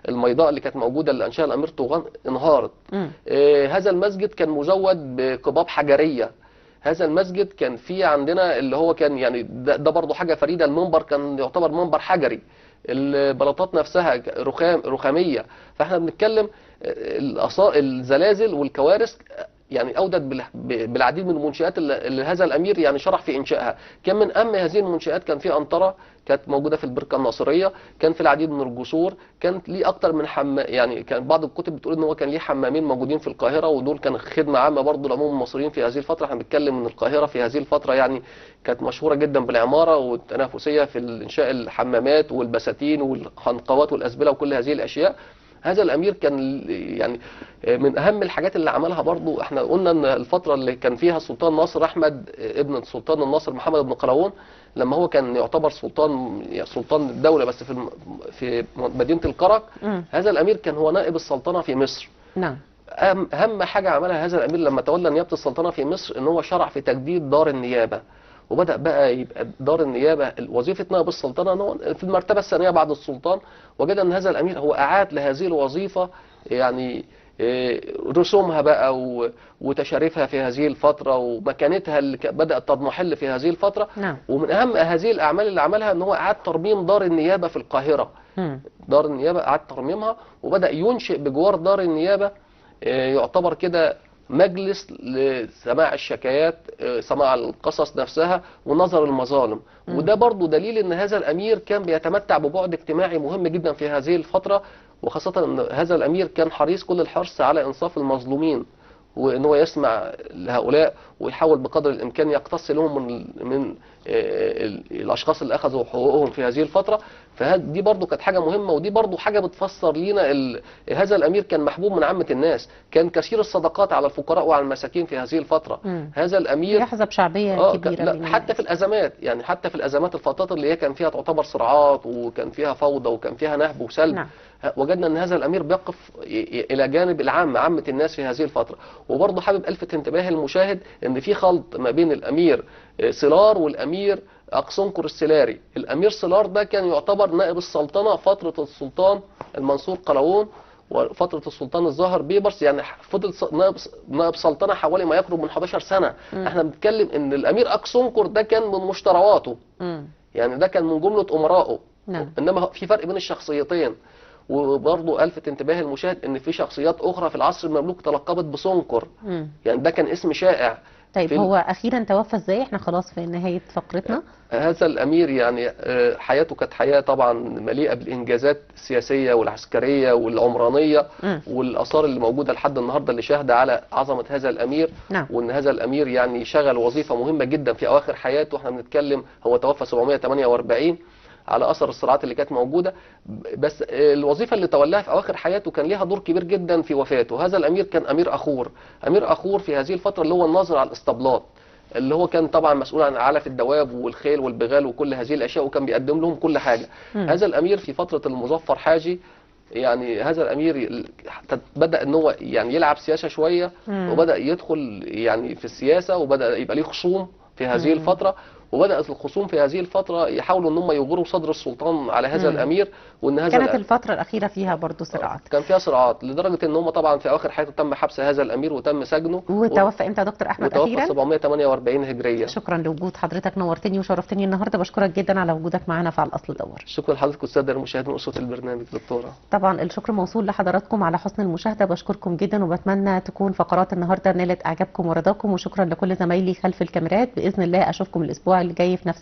الميضاء اللي كانت موجوده اللي انشاها الامير طوغان انهارت. هذا المسجد كان مزود بقباب حجريه. هذا المسجد كان فيه عندنا اللي هو كان يعني ده برضه حاجه فريده، المنبر كان يعتبر منبر حجري، البلاطات نفسها رخاميه. فاحنا بنتكلم الزلازل والكوارث يعني اودت بالعديد من المنشآت اللي هذا الامير يعني شرح في انشائها. كان من اهم هذه المنشآت كان في أنطرة كانت موجوده في البركه الناصريه، كان في العديد من الجسور، كان ليه اكتر من يعني كان بعض الكتب بتقول ان هو كان ليه حمامين موجودين في القاهره، ودول كان خدمه عامه برضه لعموم المصريين في هذه الفتره. احنا بنتكلم ان القاهره في هذه الفتره يعني كانت مشهوره جدا بالعماره والتنافسيه في انشاء الحمامات والبساتين والحنقوات والازبله وكل هذه الاشياء. هذا الامير كان يعني من اهم الحاجات اللي عملها برضو. احنا قلنا ان الفتره اللي كان فيها السلطان ناصر احمد ابن السلطان الناصر محمد بن قلاوون، لما هو كان يعتبر سلطان الدوله بس في مدينه الكرك، هذا الامير كان هو نائب السلطنه في مصر. نعم. اهم حاجه عملها هذا الامير لما تولى نيابه السلطنه في مصر ان هو شرع في تجديد دار النيابه، وبدأ بقى يبقى دار النيابة وظيفة نائب السلطنة أنه في المرتبة الثانية بعد السلطان. وجد أن هذا الأمير هو أعاد لهذه الوظيفة يعني رسومها بقى وتشاريفها في هذه الفترة ومكانتها اللي بدأت تضمحل في هذه الفترة. نعم. ومن أهم هذه الأعمال اللي عملها أنه هو أعاد ترميم دار النيابة في القاهرة. دار النيابة أعاد ترميمها وبدأ ينشئ بجوار دار النيابة يعتبر كده مجلس لسماع الشكايات، سماع القصص نفسها ونظر المظالم. وده برضو دليل ان هذا الامير كان بيتمتع ببعد اجتماعي مهم جدا في هذه الفترة، وخاصة ان هذا الامير كان حريص كل الحرص على انصاف المظلومين، وان هو يسمع لهؤلاء ويحاول بقدر الامكان يقتص لهم من الاشخاص اللي اخذوا حقوقهم في هذه الفتره. فدي برضو كانت حاجه مهمه، ودي برضو حاجه بتفسر لينا هذا الامير كان محبوب من عامه الناس، كان كثير الصدقات على الفقراء وعلى المساكين في هذه الفتره. هذا الامير يحظى بشعبيه كبيره لا حتى في الازمات، يعني حتى في الازمات الفترات اللي هي كان فيها تعتبر صراعات وكان فيها فوضى وكان فيها نهب وسلب. نعم. وجدنا ان هذا الامير بيقف الى جانب عامه الناس في هذه الفتره. وبرضه حابب الفت انتباه المشاهد ان في خلط ما بين الامير سيلار والامير اقصنقر السلاري. الامير سيلار ده كان يعتبر نائب السلطنه فتره السلطان المنصور قلاوون وفتره السلطان الظاهر بيبرس، يعني فضل نائب سلطنه حوالي ما يقرب من 11 سنه. احنا بنتكلم ان الامير اقصنقر ده كان من مشترواته، يعني ده كان من جمله امرائه. نعم. انما في فرق بين الشخصيتين. وبرضه الفت انتباه المشاهد ان في شخصيات اخرى في العصر المملوك تلقبت بسنقر، يعني ده كان اسم شائع. طيب هو اخيرا توفى ازاي؟ احنا خلاص في نهايه فقرتنا. هذا الامير يعني حياته كانت حياه طبعا مليئه بالانجازات السياسيه والعسكريه والعمرانيه والاثار اللي موجوده لحد النهارده اللي شاهده على عظمه هذا الامير. نعم. وان هذا الامير يعني شغل وظيفه مهمه جدا في اواخر حياته. احنا بنتكلم هو توفى 748 على اثر الصراعات اللي كانت موجوده، بس الوظيفه اللي تولاها في اواخر حياته كان ليها دور كبير جدا في وفاته. هذا الامير كان امير اخور. امير اخور في هذه الفتره اللي هو الناظر على الاسطبلات، اللي هو كان طبعا مسؤول عن علف الدواب والخيل والبغال وكل هذه الاشياء، وكان بيقدم لهم كل حاجه. هذا الامير في فتره المظفر حاجي، يعني هذا الامير بدا ان هو يعني يلعب سياسه شويه، وبدا يدخل يعني في السياسه، وبدا يبقى ليه خصوم في هذه الفتره. وبدات الخصوم في هذه الفتره يحاولوا ان هم يجبروا صدر السلطان على هذا الامير. وان هذا كانت الفتره الاخيره فيها برضه صراعات، كان فيها صراعات لدرجه ان هم طبعا في اواخر حياته تم حبس هذا الامير وتم سجنه. وتوفى امتى يا دكتور احمد اخيرا؟ وتوفى 748 هجريه. شكرا لوجود حضرتك، نورتني وشرفتني النهارده، بشكرك جدا على وجودك معانا في على الاصل دور. شكرا لحضرتك والساده المشاهدين واسره البرنامج دكتوره. طبعا الشكر موصول لحضراتكم على حسن المشاهده، بشكركم جدا وبتمنى تكون فقرات النهارده نالت اعجابكم ورضاكم، وشكرا لكل زمايلي خلف الكاميرات. باذن الله اشوفكم الاسبوع اللي جاي في نفس